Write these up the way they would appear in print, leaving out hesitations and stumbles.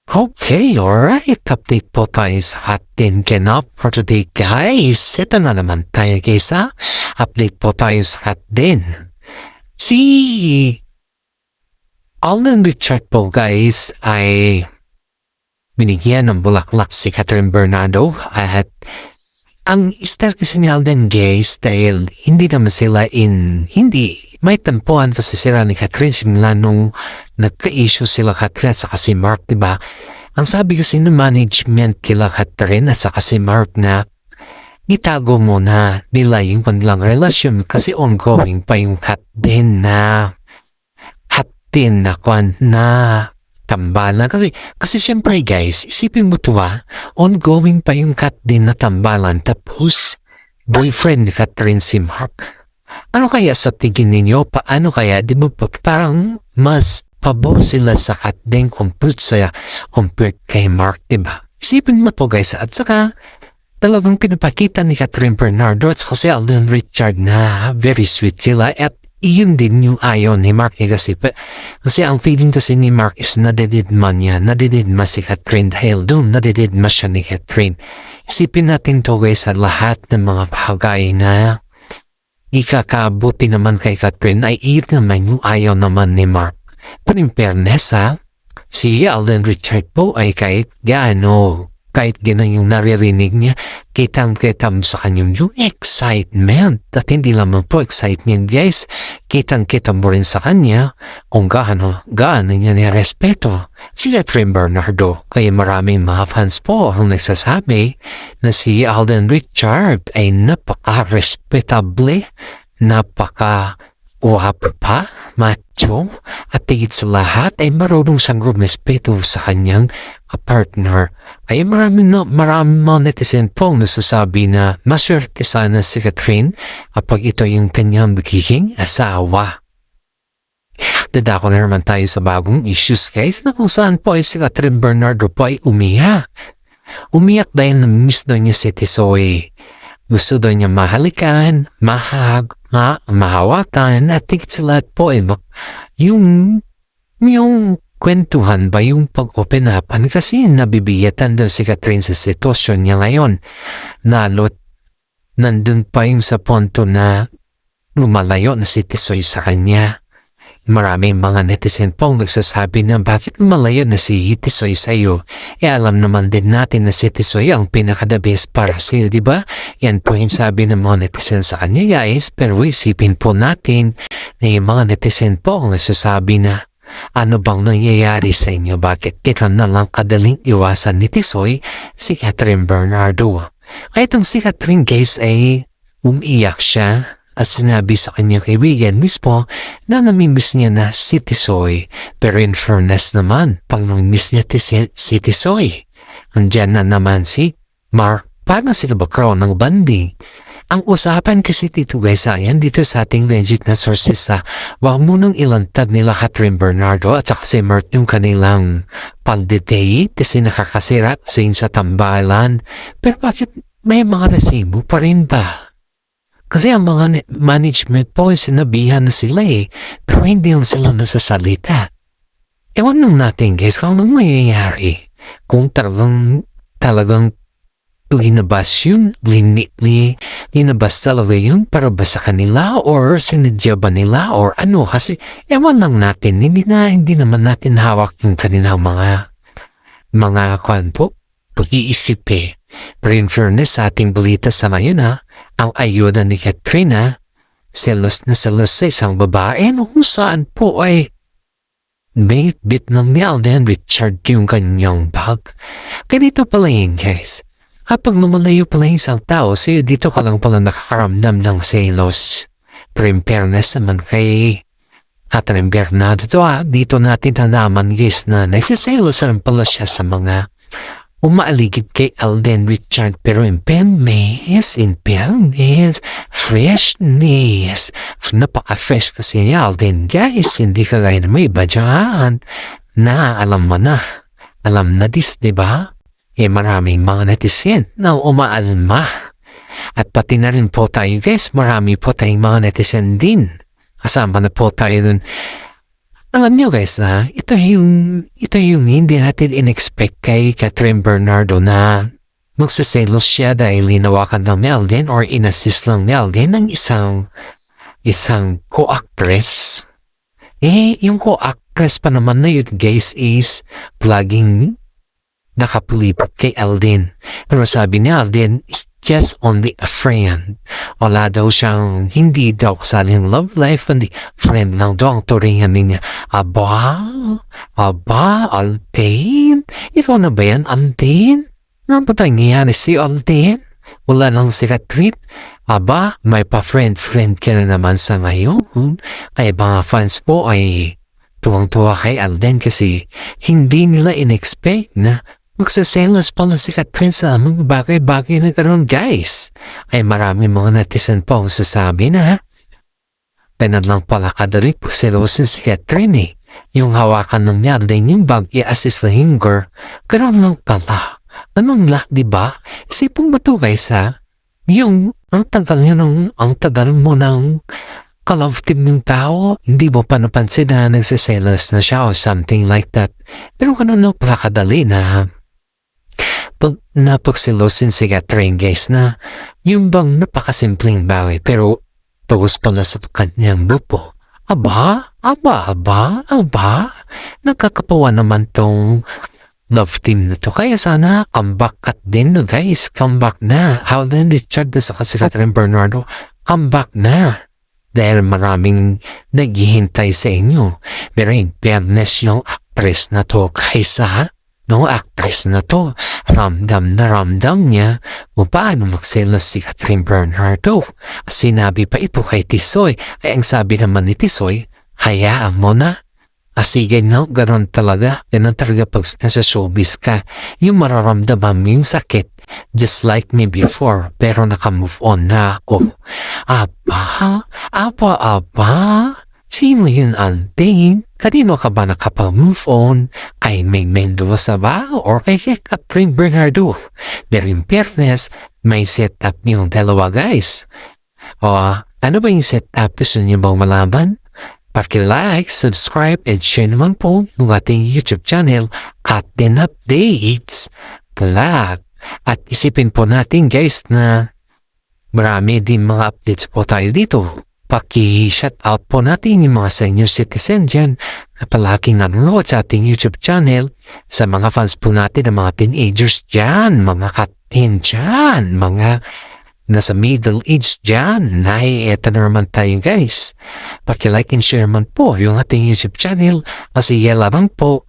Okay, alright. Update po tayo sa atin ganap for today, guys. Ito na naman tayo, guys, ha? Update po tayo sa atin. Si Alden Richard po, guys, ay binigyan ng bulaklak si Catherine Bernardo at ang style kasi ni Alden, guys, dahil hindi naman sila hindi may tampuan sa sira ni Catherine simula nung nagka-issue sila Catherine at saka si Mark, diba? Ang sabi kasi ng management kila Catherine at saka si Mark na itago muna nila yung kanilang relasyon kasi ongoing pa yung Catherine na tambalan. Kasi syempre, guys, isipin mo ito, ongoing pa yung Catherine na tambalan tapos boyfriend ni Catherine si Mark. Ano kaya sa tingin ninyo? Paano kaya? Di ba parang mas pabor sila sa Catherine compared kay Mark, diba? Isipin mo po, guys. At saka talagang pinapakita ni Catherine Bernardo at saka si Alden Richard na very sweet sila at iyon din yung ayaw ni Mark kasi ang feeling kasi ni Mark is nadididma si Catherine dahil doon nadididma siya ni Catherine. Isipin natin to, guys, sa lahat ng mga bagay na ikakabuti naman kay Catherine ay iyon naman yung ayaw naman ni Mark. Pero in fairness, si Alden Richard po ay kahit gaano yung naririnig niya, kitang-kita sa kanyang yung excitement. At hindi lamang po excitement, guys, kitang-kita mo rin sa kanya kung gaano niya nirespeto si Catherine Bernardo. Kaya maraming mga fans po ang nagsasabi na si Alden Richard ay napaka-respetable, napaka-guwapo pa, macho, at tigit sa lahat ay marunong siyang rumespeto sa kanyang partner. Ay maraming mga netizen po nasasabi na maswerte sana si Catherine kapag ito yung kanyang magiging asawa. Dadako na naman tayo sa bagong issues, guys, na kung saan po ay si Catherine Bernardo po ay umiyak. Umiyak dahil na-miss daw niya si Tisoy. Gusto daw niya mahalikan, mahawakan, at tigit sa lahat po ay yung kwentuhan ba yung pag-open up kasi nabibigatan daw si Catherine sa sitwasyon niya ngayon. Nalo't nandun pa yung sa punto na lumalayo na si Tisoy sa kanya. Maraming mga netizen pong nagsasabi na bakit lumalayo na si Tisoy sa iyo. Alam naman din natin na si Tisoy ang pinaka-the best para sa iyo, diba? Yan po yung sabi ng mga netizen sa kanya, guys. Pero isipin po natin na yung mga netizen po ang nagsasabi na ano bang nangyayari sa inyo? Bakit kita na lang kadaling iwasan ni Tisoy si Catherine Bernardo? Kaya itong si Catherine, guys, ay umiyak siya at sinabi sa kanyang kaibigan mismo na namimiss niya na si Tisoy. Pero in fairness naman, pag namimiss niya si Tisoy, andyan na naman si Mark. Paano sila magkaroon ng banding? Ang usapan kasi dito, guys, ayan dito sa ating legit na sources wag munang ilantad nila Catherine Bernardo at saka si Mark yung kanilang pag-date kasi nakakasira sa tambalan. Pero bakit may mga resibo pa rin ba? Kasi ang mga management po sinabihan na sila pero hindi lang sila nasasalita. Ewan lang natin, guys, kung anong mayayari. Kung talagang linabas yun, linabas talaga yun para ba sa kanila or sinadya ba nila or ano. Kasi ewan lang natin, hindi naman natin hawak yung kanilang mga pag-iisip Pero in fairness sa ating balita sa ngayon ang ayuda ni Katrina, selos na selos sa isang babae kung saan po ay bit ng ni Alden Richard yung kanyang bag. Ganito pala yun, guys. Kapag lumalayo pala yung isang tao, so dito ka lang pala nakakaramdam ng selos. Pero in fairness naman kay Catherine Bernardo, dito natin tanaman, guys, na nagsiselos rin pala siya sa mga umaaligid kay Alden Richard. Pero in fairness, freshness, napaka-fresh kasi ni Alden, guys. Hindi ka gaya na may iba dyan na alam na this, diba? Maraming mga netizen na umaalma. At pati na rin po tayo, guys, marami po tayong mga netizen din. Kasama na po tayo dun. Alam niyo guys ito yung hindi natin in-expect kay Catherine Bernardo na magsiselos siya dahil hinawakan ng Melden or inassist lang Melden ng isang co-actress. Yung co-actress pa naman na yun guys is laging nakapulipat kay Alden. Pero sabi ni Alden is just only a friend. Wala daw siyang, hindi daw kasaling love life, hindi friend lang daw ang turingan niya. Aba, Alden? Ikaw na ba yan, Alden? Ano ba nangyayari si Alden? Wala nang si Catherine? Aba, may pa-friend ka na naman sa ngayon. Kaya mga fans po ay tuwang-tuwa kay Alden kasi hindi nila in-expect na magsaselos pala si Catherine sa mga bagay-bagay na karoon guys. Ay marami mga netizen po ang sasabi na ganun lang pala kadali po selosin si Catherine eh. Yung hawakan ng niya din yung bag i-assist na hinger. Ganun lang pala. Anong lah, diba? Isipong ba ito guys ha? Yung ang tagal mo ng ka-love team ng tao, hindi mo pa napansin na nagsiselos na siya or something like that. Pero ganun lang pala kadali na napagsilosin si Catherine guys na yung bang napakasimpleng bagay pero tugos pala sa kanyang bupo. Aba, nakakapawa naman tong love team na to. Kaya sana comeback kat din no guys, comeback na. Alden Richards at si Catherine Bernardo, comeback na. Dahil maraming naghihintay sa inyo. Pero in fairness yung actress na to kaysa no actress na to, ramdam niya kung paano magselos si Catherine Bernardo. Sinabi pa ito kay Tisoy, ay ang sabi naman ni Tisoy, hayaan mo na. Sige no, ganun talaga pag nasa showbiz ka, yung mararamdaman mo yung sakit, just like me before, pero naka-move on na ako. Aba, sino yun Alden? Kanino ka ba nakapag-move on? Kay May Mendoza ba? Or kay Catherine Bernardo? Pero in fairness, may setup yung dalawa guys. Ano ba yung setup? Gusto niyo bang malaman? Paki-like, subscribe, and share naman po yung ating YouTube channel at then updates. Kalak. At isipin po natin guys na marami din mga updates po tayo dito. Paki-shout out po natin yung mga senior citizen dyan na palaging nanonood sa ating YouTube channel, sa mga fans po natin ng mga teenagers dyan, mga katin dyan, mga nasa middle age dyan. Eto na naman tayo guys. Paki-like and share man po yung ating YouTube channel kasi lamang po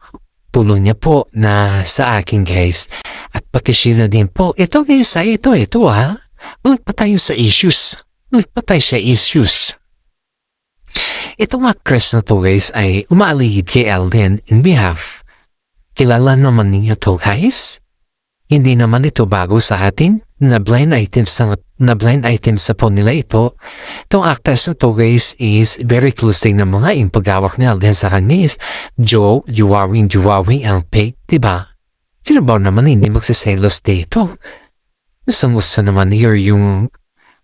tulong niya po na sa akin guys. At paki-share na din po. Ito guys ito ha. Ulit pa tayo sa issues. Itong actress na to guys ay umaalihid kay Alden in behalf. Kilala naman ninyo to guys? Hindi naman ito bago sa atin. Na blind items sa po nila ito. Itong actress na to guys is very close na mga yung paghawak ni Alden sa kanya is Juwawing ang peg, diba? Sino ba naman hindi magsiselos dito? Gusto naman niya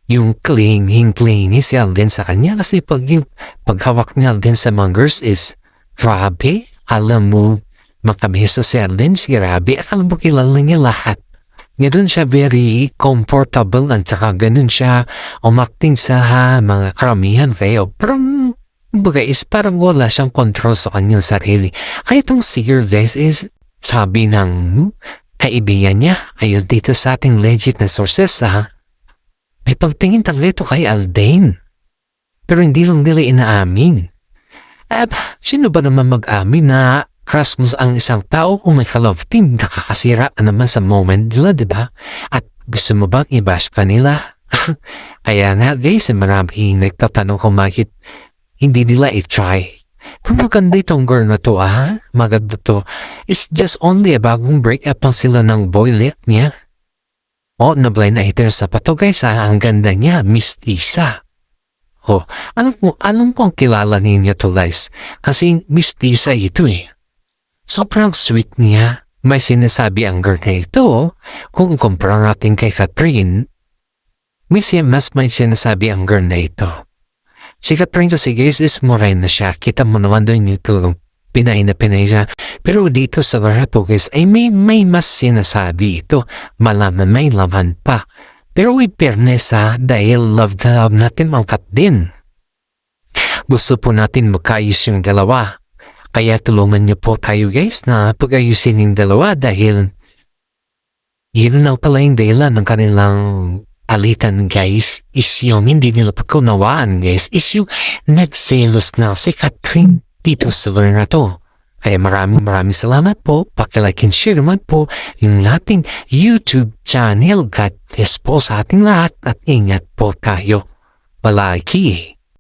yung clingy si Alden sa kanya kasi yung paghawak ni Alden sa mga girls is grabe. Alam mo, makabihisa si Alden, grabe. Alam mo kilala niya lahat. Ganun siya very comfortable at saka ganun siya umakting sa mga karamihan kayo. Parang parang wala siyang control sa kanyang sarili. Kaya itong singer guys is sabi ng kaibigan niya, ayun dito sa ating legit na sources may pagtingin talaga ito kay Alden. Pero hindi lang nila inaamin. Sino ba naman mag-amin na crush mo ang isang tao kung may ka-love team, nakakasira ka naman sa moment nila, diba? At gusto mo bang i-bash ka nila? Kaya nga guys, maraming nagtatanong kung bakit hindi nila i-try. Kung maganda itong girl na to, maganda to. It's just only a bagong break-up lang sila ng boylet niya. Na-blind item sa pato guys, ang ganda niya, Miss Tisa. Alam ko ang kilala ninyo to guys, kasi Miss Tisa ito eh. Sobrang sweet niya. May sinasabi ang girl na ito. Kung ikumpara natin kay Catherine, mas may sinasabi ang girl na ito. Si Catherine kasi guys is morena siya. Kita mo naman doon yung talagang pinay na pinay siya. Pero dito sa barato guys ay may mas sinasabi ito. Malaman may laman pa. Pero with fairness dahil love natin mangkat din. Gusto po natin magkaayos yung dalawa. Kaya tulungan niyo po tayo guys na pag-ayusin yung dalawa dahil yun na pala yung dahilan ng kanilang alitan guys is yung hindi nila pagkunawaan guys is yung nagselos na si Catherine dito sa lugar na to. Kaya maraming salamat po. Pakilike and share naman po yung ating YouTube channel. God bless po sa ating lahat at ingat po tayo. Palagi.